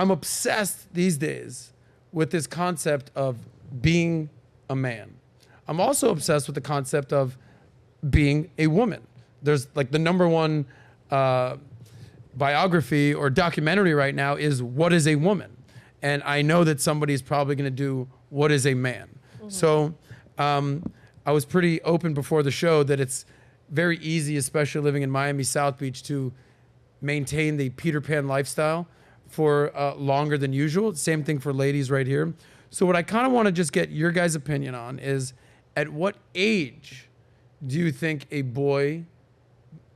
I'm obsessed these days with this concept of being a man. I'm also obsessed with the concept of being a woman. There's like the number one biography or documentary right now is What is a Woman? And I know that somebody's probably going to do What is a Man? So I was pretty open before the show that it's very easy, especially living in Miami South Beach, to maintain the Peter Pan lifestyle for longer than usual. Same thing for ladies right here. So what I kind of want to just get your guys' opinion on is, at what age do you think a boy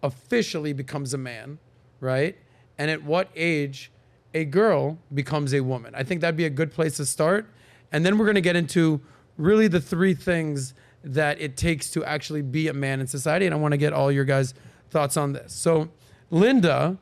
officially becomes a man, right? And at what age a girl becomes a woman? I think that'd be a good place to start. And then we're going to get into really the three things that it takes to actually be a man in society. And I want to get all your guys' thoughts on this. So, Linda,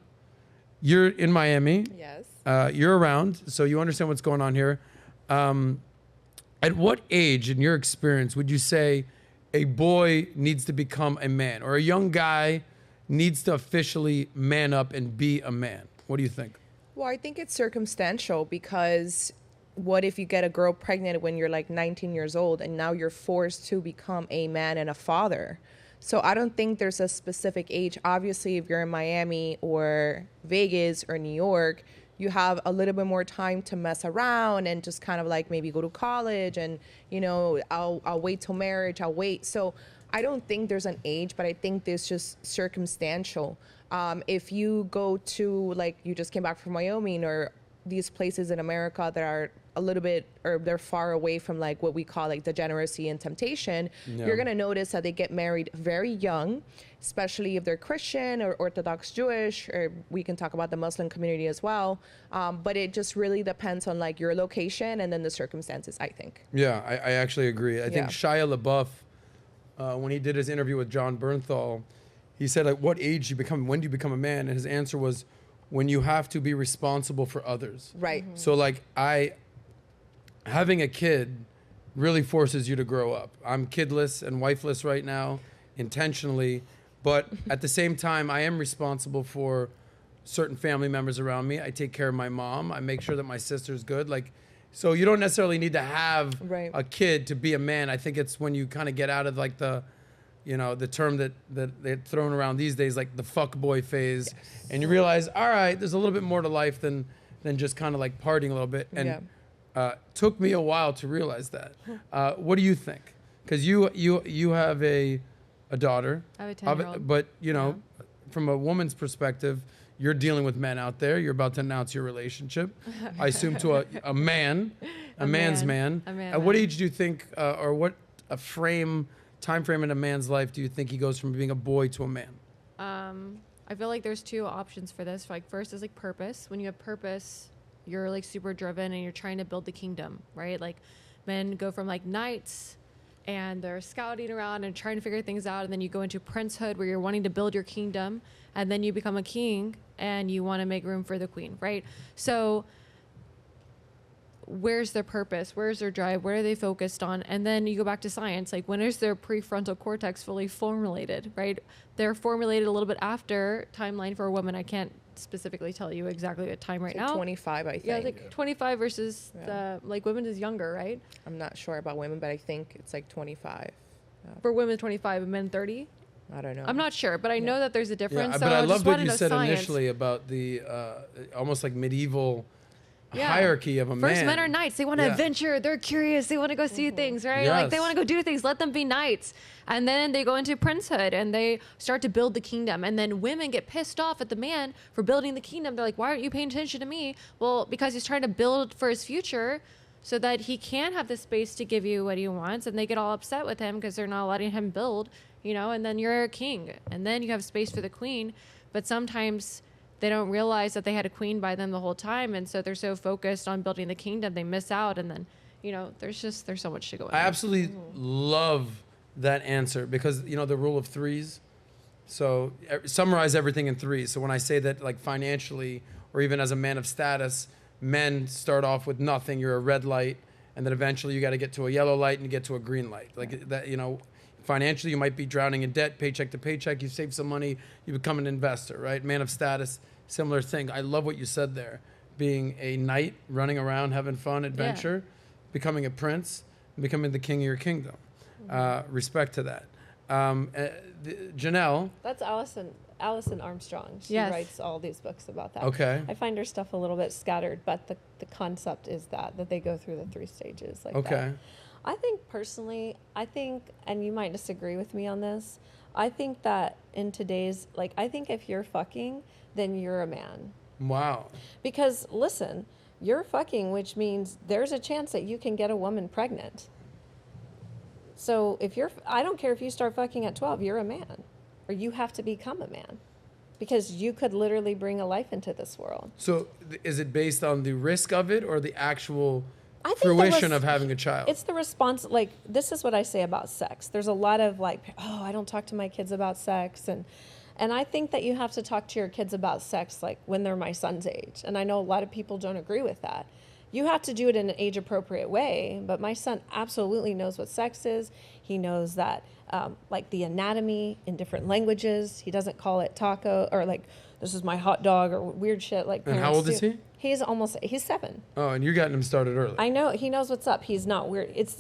you're in Miami. Yes. You're around, so you understand what's going on here. At what age, in your experience, would you say a boy needs to become a man, or a young guy needs to officially man up and be a man? What do you think? Well, I think it's circumstantial, because what if you get a girl pregnant when you're like 19 years old and now you're forced to become a man and a father? So I don't think there's a specific age. Obviously, if you're in Miami or Vegas or New York, you have a little bit more time to mess around and just kind of like maybe go to college and, you know, I'll wait till marriage, I'll wait. So I don't think there's an age, but I think there's just circumstantial. If you go to, like, you just came back from Wyoming or these places in America that are a little bit, or they're far away from like what we call like degeneracy and temptation, you're going to notice that they get married very young, especially if they're Christian or Orthodox Jewish, or we can talk about the Muslim community as well. But it just really depends on like your location and then the circumstances, I think. Yeah, I actually agree. I think Shia LaBeouf, when he did his interview with John Bernthal, he said, like, when do you become a man? And his answer was, when you have to be responsible for others. Right. So like having a kid really forces you to grow up. I'm kidless and wifeless right now, intentionally, but at the same time, I am responsible for certain family members around me. I take care of my mom. I make sure that my sister's good. Like, so you don't necessarily need to have a kid to be a man. I think it's when you kind of get out of like the term that they're thrown around these days, like the fuck boy phase, and you realize, all right, there's a little bit more to life than just kind of like partying a little bit. And took me a while to realize that. What do you think? Because you have a daughter. I have a 10-year-old. But from a woman's perspective, you're dealing with men out there. You're about to announce your relationship, I assume, to a man, a man's man. At what age do you think, or what time frame in a man's life do you think he goes from being a boy to a man? I feel like there's two options for this. Like, first is like purpose. When you have purpose, you're like super driven and you're trying to build the kingdom, right? Like, men go from like knights and they're scouting around and trying to figure things out, and then you go into princehood where you're wanting to build your kingdom, and then you become a king and you want to make room for the queen, right? So where's their purpose? Where's their drive? What are they focused on? And then you go back to science. Like, when is their prefrontal cortex fully formulated, right? They're formulated a little bit after timeline for a woman. I can't specifically tell you exactly what time right now. 25, I think. Yeah, like 25 versus like women is younger, right? I'm not sure about women, but I think it's like 25. For women, 25, and men 30. I don't know. I'm not sure, but I know that there's a difference. Yeah, so but I loved what you said science. initially about the almost like medieval hierarchy of a man. First, men are knights. They want to adventure. They're curious. They want to go see things, right? Like, they want to go do things. Let them be knights. And then they go into princehood and they start to build the kingdom. And then women get pissed off at the man for building the kingdom. They're like, why aren't you paying attention to me? Well, because he's trying to build for his future so that he can have the space to give you what he wants. And they get all upset with him because they're not letting him build, and then you're a king. And then you have space for the queen. But sometimes they don't realize that they had a queen by them the whole time, and so they're so focused on building the kingdom they miss out. And then there's so much to go into. I absolutely love that answer, because the rule of threes. So summarize everything in threes. So when I say that, like, financially or even as a man of status, men start off with nothing. You're a red light, and then eventually you got to get to a yellow light and you get to a green light. Like that, financially you might be drowning in debt, paycheck to paycheck. You save some money, you become an investor, right? Man of status, similar thing. I love what you said there. being a knight, running around, having fun, adventure, becoming a prince, becoming the king of your kingdom. Respect to that. Janelle. That's Allison Armstrong. She writes all these books about that. Okay. I find her stuff a little bit scattered, but the concept is that they go through the 3 stages like that. Okay. I think personally, and you might disagree with me on this, I think that in today's, I think if you're fucking, then you're a man. Wow. Because listen, you're fucking, which means there's a chance that you can get a woman pregnant. So I don't care if you start fucking at 12, you're a man. Or you have to become a man, because you could literally bring a life into this world. So is it based on the risk of it or the actual fruition of having a child? It's the response. This is what I say about sex. There's a lot of I don't talk to my kids about sex. And I think that you have to talk to your kids about sex when they're my son's age. And I know a lot of people don't agree with that. You have to do it in an age-appropriate way, but my son absolutely knows what sex is. He knows that, the anatomy in different languages. He doesn't call it taco or this is my hot dog or weird shit like And parents how old do. is he? He's 7. Oh, and you're getting him started early. I know. He knows what's up. He's not weird. It's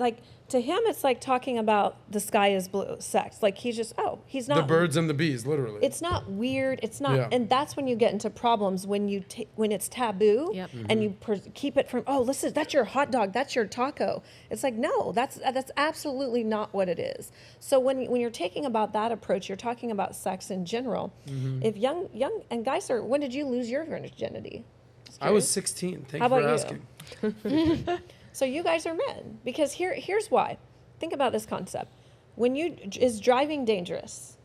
to him, it's like talking about the sky is blue sex. He's just, he's not. The birds and the bees, literally. It's not weird. It's not, and that's when you get into problems when when it's taboo, and you keep it from. Oh, listen, that's your hot dog. That's your taco. It's no, that's absolutely not what it is. So when you're taking about that approach, you're talking about sex in general. If young and guys are, when did you lose your virginity? I was 16. Thank How you for about asking. So you guys are men, because here's why. Think about this concept. Is driving dangerous?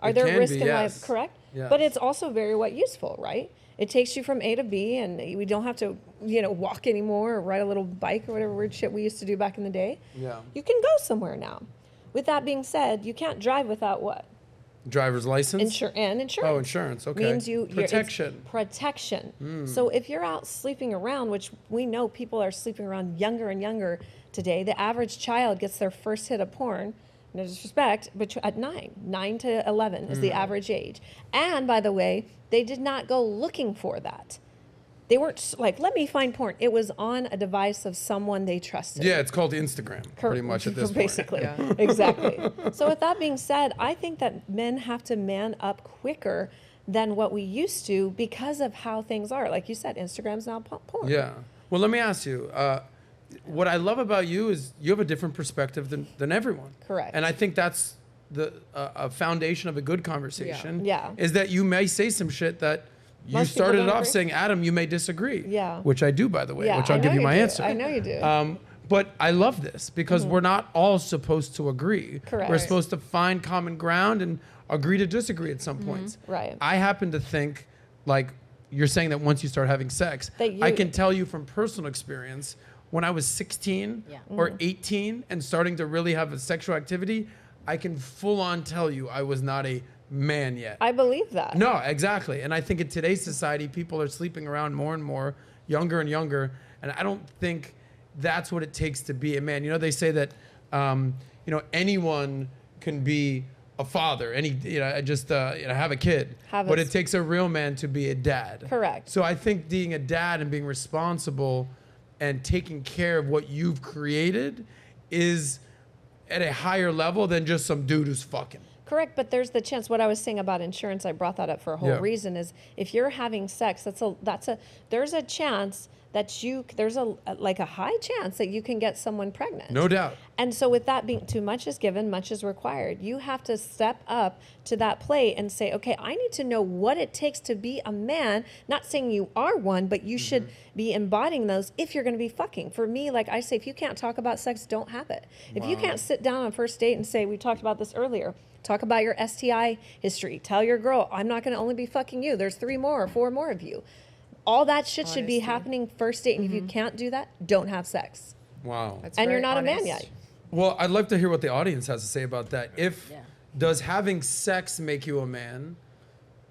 Are It there can risks be, in yes. life? Correct. Yes. But it's also very useful, right? It takes you from A to B, and we don't have to walk anymore or ride a little bike or whatever weird shit we used to do back in the day. Yeah. You can go somewhere now. With that being said, you can't drive without what? Driver's license? Insurance. Oh, insurance. Okay. Means protection. Protection. So if you're out sleeping around, which we know people are sleeping around younger and younger today, the average child gets their first hit of porn, no disrespect, but at 9 to 11 is the average age. And by the way, they did not go looking for that. They weren't let me find porn. It was on a device of someone they trusted. Yeah, it's called Instagram, pretty much at this point. Basically, exactly. So with that being said, I think that men have to man up quicker than what we used to because of how things are. Like you said, Instagram's now porn. Yeah. Well, let me ask you. What I love about you is you have a different perspective than everyone. Correct. And I think that's the a foundation of a good conversation. Yeah. Is that you may say some shit that you Most people started it don't off agree. saying, Adam, you may disagree. Yeah. Which I do, by the way, Yeah, which I'll I give know you my do. answer. I know you do. But I love this because we're not all supposed to agree. Correct. We're supposed to find common ground and agree to disagree at some points. Right. I happen to think, you're saying that once you start having sex, I can tell you from personal experience, when I was 16 or 18 and starting to really have a sexual activity, I can full on tell you I was not a man yet. I believe that. No, exactly. And I think in today's society, people are sleeping around more and more, younger and younger. And I don't think that's what it takes to be a man. They say that, anyone can be a father, have a kid. But it takes a real man to be a dad. Correct. So I think being a dad and being responsible and taking care of what you've created is at a higher level than just some dude who's fucking. Correct, but there's the chance. What I was saying about insurance, I brought that up for a whole reason. Is if you're having sex, there's a chance that there's a high chance that you can get someone pregnant. No doubt. And so with that being too much is given, much is required. You have to step up to that plate and say, okay, I need to know what it takes to be a man. Not saying you are one, but you should be embodying those if you're going to be fucking. For me, like I say, if you can't talk about sex, don't have it. If you can't sit down on first date and say, we talked about this earlier, talk about your STI history. Tell your girl, I'm not going to only be fucking you. There's 3 more or 4 more of you. All that shit should be happening first date. And if you can't do that, don't have sex. Wow. That's You're very not a man honest. yet. Well, I'd like to hear what the audience has to say about that. Does having sex make you a man,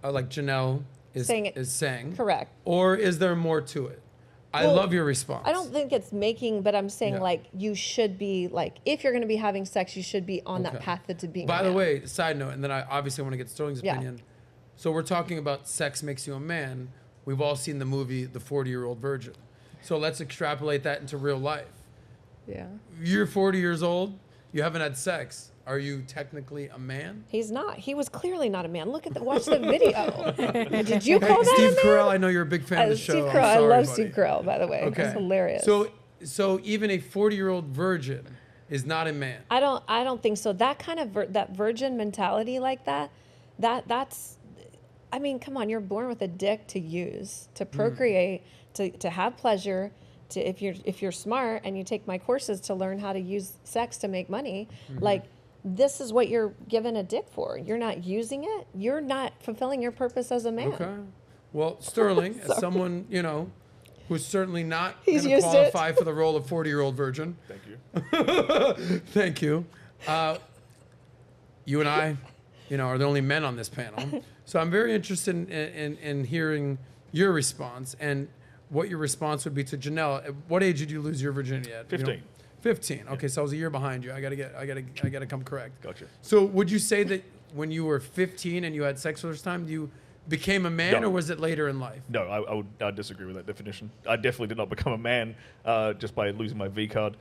like Janelle is saying? Correct. Or is there more to it? I love your response. I don't think it's making, but I'm saying like you should be like, if you're going to be having sex, you should be on that path to being By a the man. way, side note, and then I obviously want to get Sterling's opinion. So we're talking about sex makes you a man. we've all seen the movie The 40-Year-Old Virgin. So let's extrapolate that into real life. Yeah. You're 40 years old, you haven't had sex. Are you technically a man? He's not. He was clearly not a man. Look at watch the video. Did you call that Steve a man? Carell, I know you're a big fan of the show. Steve I'm Carell. I sorry, love buddy. Steve Carell, by the way. Okay. It's hilarious. So even a 40-year-old virgin is not a man. I don't think so. That kind of that virgin mentality like that's I mean, come on, you're born with a dick to use, to procreate, to have pleasure, to if you're smart and you take my courses to learn how to use sex to make money, like this is what you're given a dick for. You're not using it. You're not fulfilling your purpose as a man. Okay. Well, Sterling, as someone, who's certainly not going He's to used qualify for the role of 40-year-old virgin. Thank you. Thank you. You and I, are the only men on this panel. So I'm very interested in hearing your response and what your response would be to Janelle. At what age did you lose your virginity at? 15. 15. Okay, so I was a year behind you. I gotta come correct. Gotcha. So would you say that when you were 15 and you had sex for the first time, you became a man, No. or was it later in life? No, I'd disagree with that definition. I definitely did not become a man just by losing my V card.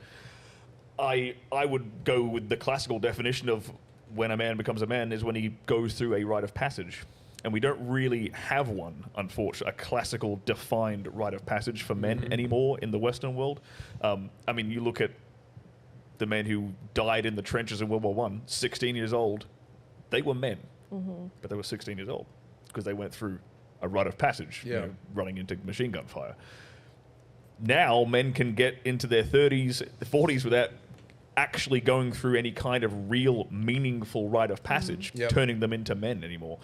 I would go with the classical definition of when a man becomes a man is when he goes through a rite of passage. And we don't really have one, unfortunately, a classical defined rite of passage for men anymore in the Western world. I mean, you look at the men who died in the trenches in World War I, 16 years old, they were men, but they were 16 years old because they went through a rite of passage, running into machine gun fire. Now, men can get into their 30s, 40s without actually going through any kind of real, meaningful rite of passage, turning them into men anymore.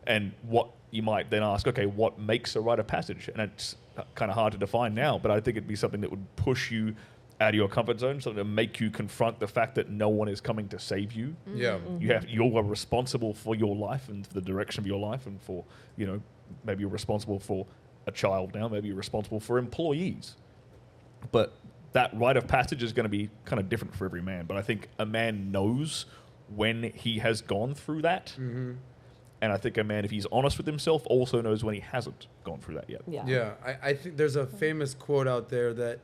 And what you might then ask, okay, what makes a rite of passage? And it's kind of hard to define now, but I think it'd be something that would push you out of your comfort zone, something to make you confront the fact that no one is coming to save you. Yeah. You are responsible for your life and for the direction of your life, and for, maybe you're responsible for a child now, maybe you're responsible for employees. But that rite of passage is going to be kind of different for every man. But I think a man knows when he has gone through that. And I think a man, if he's honest with himself, also knows when he hasn't gone through that yet. Yeah, I think there's a famous quote out there that,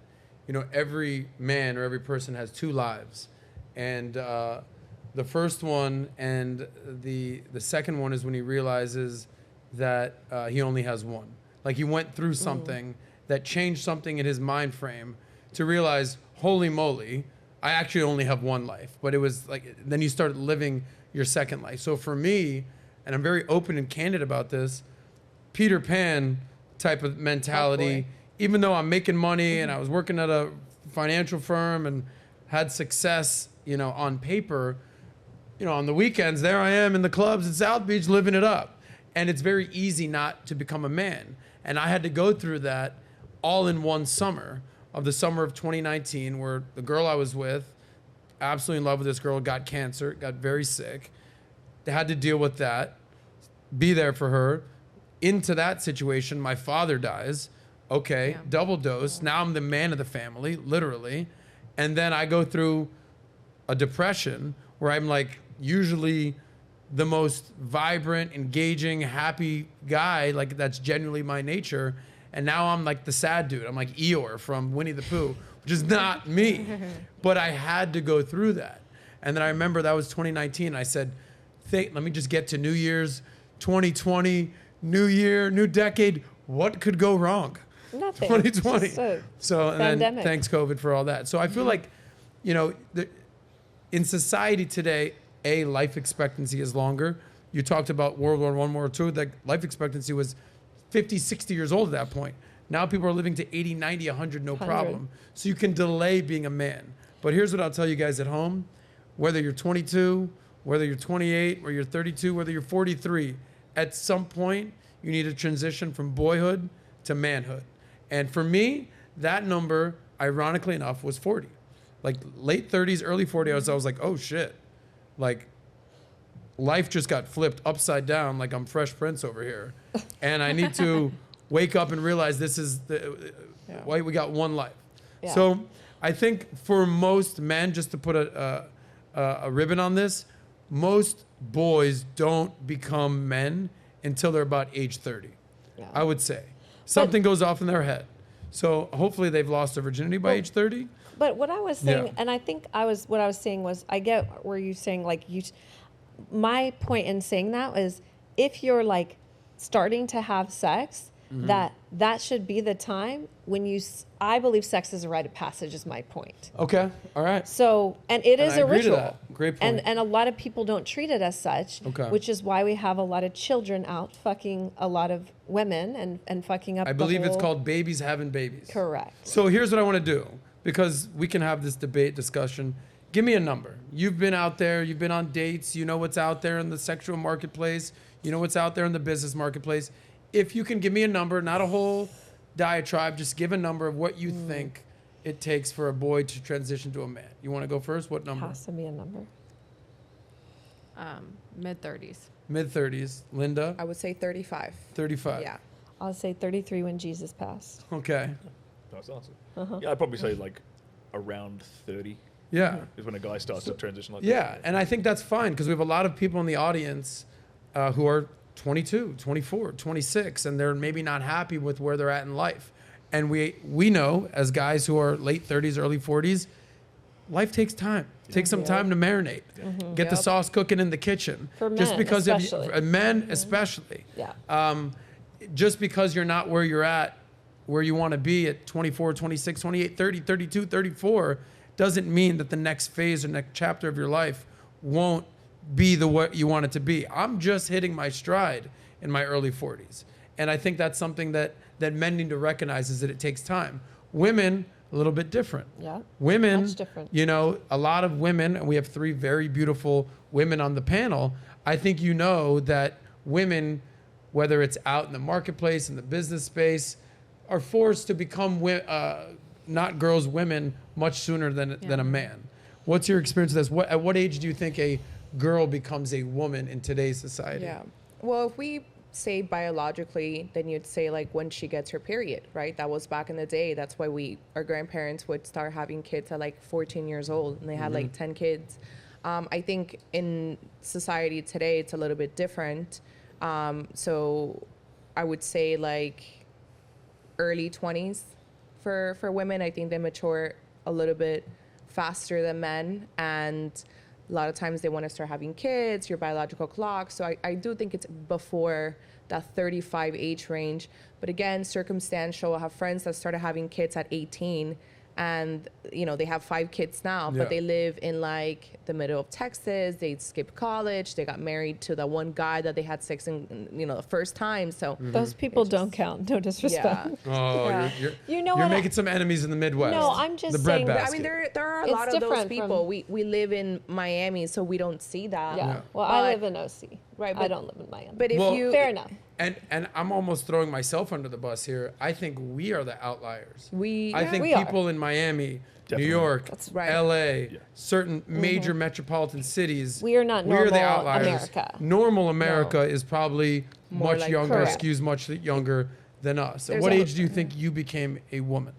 every man or every person has two lives. And the first one and the second one is when he realizes that he only has one. Like he went through something that changed something in his mind frame to realize, holy moly, I actually only have one life. But it was like, then you start living your second life. So for me, and I'm very open and candid about this, Peter Pan type of mentality, even though I'm making money and I was working at a financial firm and had success, on paper, on the weekends, there I am in the clubs in South Beach living it up. And it's very easy not to become a man. And I had to go through that all in one summer of the summer of 2019, where the girl I was with, absolutely in love with this girl, got cancer, got very sick. Had to deal with that, be there for her. Into that situation, my father dies. Okay, double dose. Now I'm the man of the family, literally. And then I go through a depression where I'm like usually the most vibrant, engaging, happy guy. Like that's genuinely my nature. And now I'm like the sad dude. I'm like Eeyore from Winnie the Pooh, which is not me. But I had to go through that. And then I remember that was 2019. I said, let me just get to New Year's 2020, new year, new decade. What could go wrong? Nothing. 2020. So and then thanks COVID for all that. So I feel like, in society today, life expectancy is longer. You talked about World War I, World War II. That life expectancy was 50, 60 years old at that point. Now people are living to 80, 90, 100, no problem. So you can delay being a man. But here's what I'll tell you guys at home. Whether you're 22, whether you're 28, or you're 32, whether you're 43, at some point, you need to transition from boyhood to manhood. And for me, that number, ironically enough, was 40. Like late 30s, early 40s, I was like, oh shit. Like life just got flipped upside down like I'm Fresh Prince over here. And I need to wake up and realize this is why we got one life. Yeah. So I think for most men, just to put a ribbon on this, most boys don't become men until they're about age 30, I would say. something goes off in their head. So hopefully they've lost their virginity by age 30. But what I was saying, Yeah. and I think what I was saying was, I get where you're saying, like, my point in saying that is, if you're like starting to have sex, that should be the time when I believe sex is a rite of passage, is my point. Okay. All right. So, and it is I a agree to ritual. that. Great point. And a lot of people don't treat it as such, Okay. which is why we have a lot of children out fucking a lot of women and fucking up I the believe it's whole- called babies having babies. Correct. So here's what I want to do, because we can have this debate discussion. Give me a number. You've been out there, you've been on dates, you know what's out there in the sexual marketplace, you know what's out there in the business marketplace. If you can give me a number, not a whole diatribe, just give a number of what you think it takes for a boy to transition to a man. You want to go first? What number? Has to be a number. Mid-30s. Mid-30s. Linda? I would say 35. 35. Yeah. I'll say 33 when Jesus passed. Okay. Nice answer. Yeah, I'd probably say like around 30 Yeah. is when a guy starts to transition like Yeah, that. and I think that's fine because we have a lot of people in the audience who are 22, 24, 26, and they're maybe not happy with where they're at in life. And we know, as guys who are late 30s, early 40s, life takes time. Take some time to marinate. Get the Yep. sauce cooking in the kitchen. For just men, because especially. of men, especially. Yeah. Just because you're not where you're at, where you want to be at 24, 26, 28, 30, 32, 34, doesn't mean that the next phase or next chapter of your life won't be what you want it to be. I'm just hitting my stride in my early 40s. And I think that's something that men need to recognize, is that it takes time. Women, a little bit different. Yeah. Women, Much different. you know, a lot of women, and we have 3 very beautiful women on the panel. I think you know that women, whether it's out in the marketplace, in the business space, are forced to become not girls, women much sooner than a man. What's your experience with this? At what age do you think a girl becomes a woman in today's society? Yeah. Well, if we say biologically, then you'd say like when she gets her period, right? That was back in the day. That's why our grandparents would start having kids at like 14 years old, and they had like 10 kids. I think in society today, it's a little bit different. So I would say like early 20s for women. I think they mature a little bit faster than men, and a lot of times they want to start having kids, your biological clock. So I do think it's before that 35 age range. But again, circumstantial. I have friends that started having kids at 18, and you know, they have 5 kids now, Yeah. but they live in like the middle of Texas. They skipped college. They got married to the one guy that they had sex in, you know, the first time. So Those people don't count. No disrespect. yeah. Oh, Yeah. You know you're what? making some enemies in the Midwest. No, I'm just the bread saying that- basket. I mean, there are a It's lot of those different people. from- We live in Miami, so we don't see that. Yeah. Yeah. Well, I But- live in OC. Right, I but- don't live in Miami. But if Well, you Fair enough. And I'm almost throwing myself under the bus here. I think we are the outliers. I Yeah. think We are. people in Miami, Definitely. New York, That's right. LA, Yeah. certain major metropolitan cities. We are not we are the normal outliers. America. Normal America is probably More much like- younger, Correct. skews much younger than us. At There's what a- age do you think you became a woman?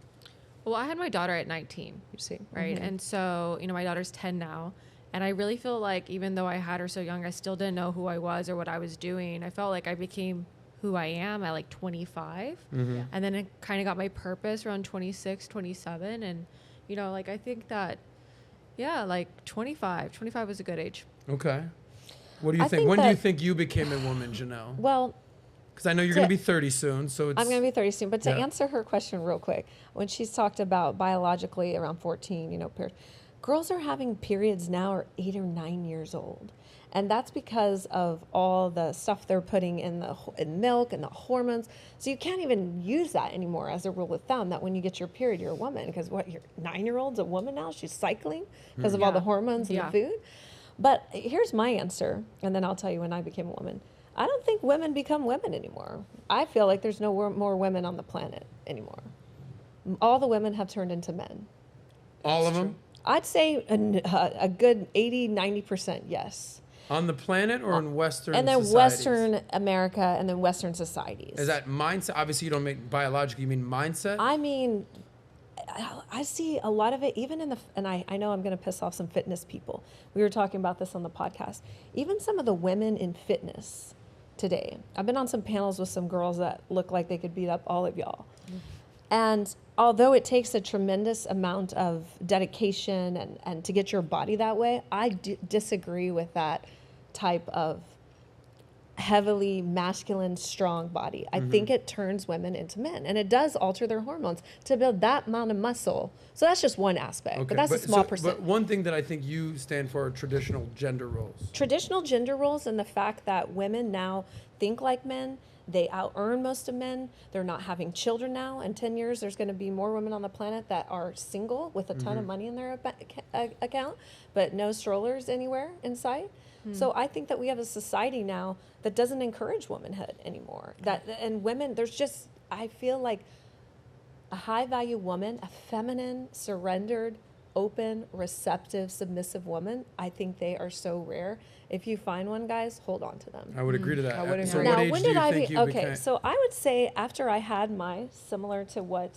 Well, I had my daughter at 19, You see. right? And so, you know, my daughter's 10 now. And I really feel like even though I had her so young, I still didn't know who I was or what I was doing. I felt like I became who I am at like 25. And then it kind of got my purpose around 26, 27. And, you know, like I think that, yeah, like 25 was a good age. Okay. What do you I think? think When do you that- think you became a woman, Janelle? Well, Because I know you're to- going to be 30 soon, so it's. I'm going to be 30 soon. But to Yeah. answer her question real quick, when she's talked about biologically around 14, you know, girls are having periods now are 8 or 9 years old. And that's because of all the stuff they're putting in in milk and the hormones. So you can't even use that anymore as a rule of thumb, that when you get your period, you're a woman. Because what, your 9-year-old's a woman now? She's cycling because of all the Yeah. hormones and Yeah. the food. But here's my answer, and then I'll tell you when I became a woman. I don't think women become women anymore. I feel like there's no more women on the planet anymore. All the women have turned into men. all of them? I'd say a good 80, 90% yes. On the planet or in Western And then societies? Western America and then Western societies. Is that mindset? Obviously, you don't mean biologically, you mean mindset? I mean, I see a lot of it even in and I know I'm going to piss off some fitness people. We were talking about this on the podcast. Even some of the women in fitness today. I've been on some panels with some girls that look like they could beat up all of y'all. And although it takes a tremendous amount of dedication and to get your body that way, I disagree with that type of heavily masculine, strong body. I think it turns women into men, and it does alter their hormones to build that amount of muscle. So that's just one aspect, but that's a small percent. But one thing that I think you stand for are traditional gender roles. Traditional gender roles, and the fact that women now think like men. They out-earn most of men. They're not having children now. In 10 years, there's going to be more women on the planet that are single with a ton of money in their account, but no strollers anywhere in sight. So I think that we have a society now that doesn't encourage womanhood anymore. And women, there's just, I feel like a high-value woman, a feminine, surrendered, open, receptive, submissive woman, I think they are so rare. If you find one, guys, hold on to them. I would agree to that. I would So agree. what Now, age when do did you I think be, you okay, became? so I would say after I had my, similar to what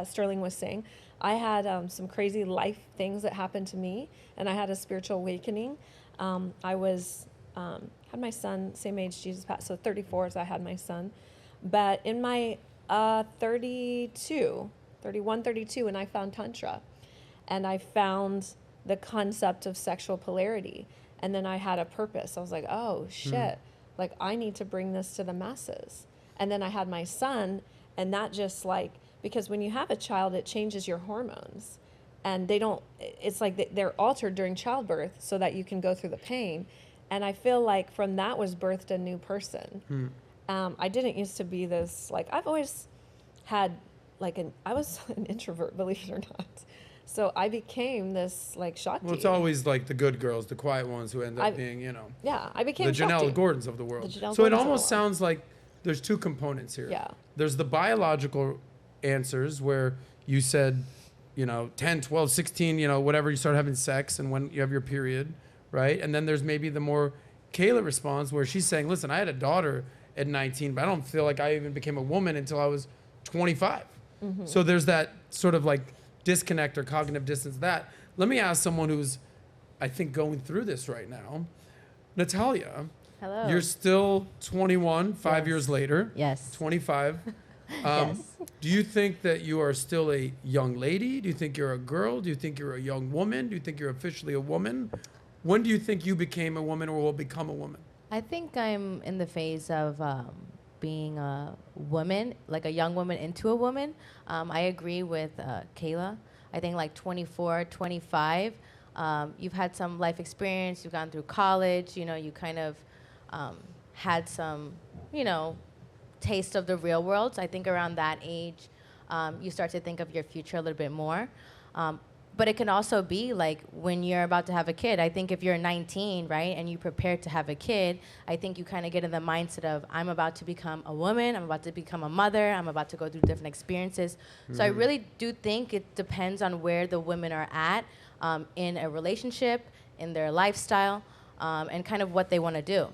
Sterling was saying, I had some crazy life things that happened to me, and I had a spiritual awakening. I was, had my son, same age Jesus passed, so 34 as I had my son. But in my 31, 32, and I found Tantra. And I found the concept of sexual polarity. And then I had a purpose. I was like, oh, shit. Like, I need to bring this to the masses. And then I had my son, and that just like, because when you have a child, it changes your hormones. And they don't, it's like they're altered during childbirth so that you can go through the pain. And I feel like from that was birthed a new person. I didn't used to be this, like, I've always had, like, I was an introvert, believe it or not. So I became this, like, Shakti. Well, it's always like the good girls, the quiet ones who end up being, Yeah, I became the Janelle Shakti. Gordons of the world. The Janelle So it Gordons of the almost world. sounds like there's two components here. Yeah. There's the biological answers where you said, 10, 12, 16, whatever, you start having sex and when you have your period, right? And then there's maybe the more Kayla response where she's saying, listen, I had a daughter at 19, but I don't feel like I even became a woman until I was 25. So there's that sort of like disconnect or cognitive distance. That let me ask someone who's, I think, going through this right now. Natalia, Hello. you're still 21, 5 Yes. years later. Yes. 25. Yes. Do you think that you are still a young lady? Do you think you're a girl? Do you think you're a young woman? Do you think you're officially a woman? When do you think you became a woman or will become a woman? I think I'm in the phase of being a woman, like a young woman into a woman. I agree with Kayla. I think like 24, 25, you've had some life experience, you've gone through college, you kind of had some, taste of the real world. So I think around that age, you start to think of your future a little bit more. But it can also be like when you're about to have a kid. I think if you're 19, right, and you prepare to have a kid, I think you kind of get in the mindset of, I'm about to become a woman, I'm about to become a mother, I'm about to go through different experiences. So I really do think it depends on where the women are at in a relationship, in their lifestyle. And kind of what they want to do,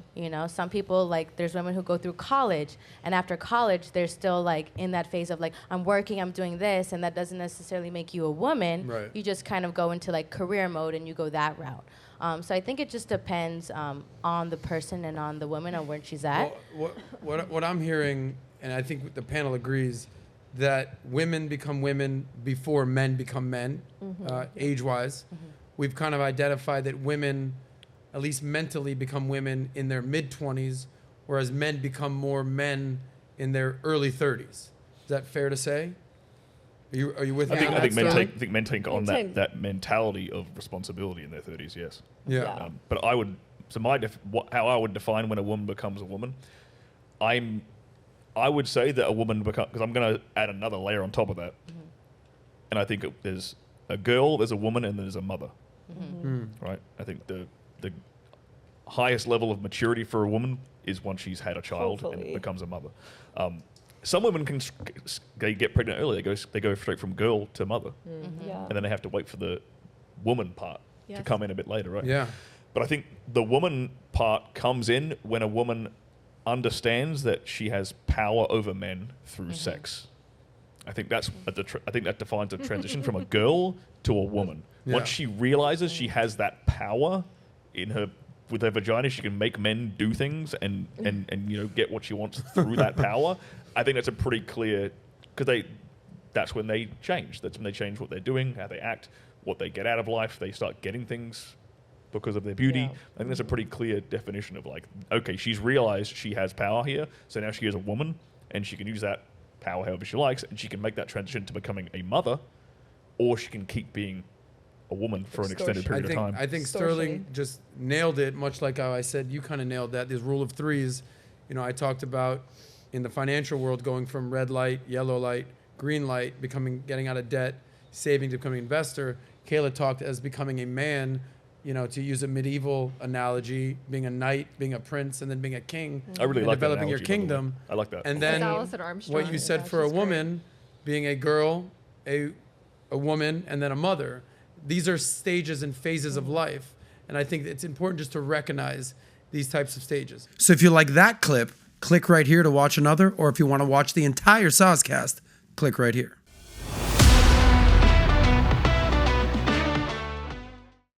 Some people, like, there's women who go through college, and after college, they're still, like, in that phase of, like, I'm working, I'm doing this, and that doesn't necessarily make you a woman. Right. You just kind of go into, like, career mode, and you go that route. So I think it just depends on the person and on the woman and where she's at. Well, what I'm hearing, and I think the panel agrees, that women become women before men become men, age-wise. We've kind of identified that women, at least mentally, become women in their mid-20s, whereas men become more men in their early 30s. Is that fair to say? Are you with me? I think men Sterling? take men take on that mentality of responsibility in their 30s. Yes. Yeah. But I would, so how I would define when a woman becomes a woman, I would say that a woman because I'm going to add another layer on top of that, and I think there's a girl, there's a woman, and there's a mother. Right. I think the highest level of maturity for a woman is once she's had a child and Hopefully. becomes a mother. Some women they get pregnant early. They go straight from girl to mother, Yeah. and then they have to wait for the woman part to Yes. come in a bit later, right? Yeah. But I think the woman part comes in when a woman understands that she has power over men through sex. I think that's I think that defines a transition from a girl to a woman. Yeah. Once she realizes she has that power in her with her vagina, she can make men do things and get what she wants through that power. I think that's a pretty clear, because that's when they change. That's when they change what they're doing, how they act, what they get out of life. They start getting things because of their beauty. Yeah. I think that's a pretty clear definition of like, okay, she's realized she has power here, so now she is a woman, and she can use that power however she likes, and she can make that transition to becoming a mother, or she can keep being a woman for an extended period of time. I think Sterling just nailed it, much like how I said you kind of nailed that. This rule of threes, I talked about in the financial world going from red light, yellow light, green light, getting out of debt, saving to becoming an investor. Kayla talked as becoming a man, to use a medieval analogy, being a knight, being a prince, and then being a king. I really and like that developing your analogy, by the way. kingdom. I like that. And then Alice and Armstrong. what you said for a woman, being a girl, a woman, and then a mother. These are stages and phases of life. And I think it's important just to recognize these types of stages. So if you like that clip, click right here to watch another. Or if you want to watch the entire Soscast, click right here.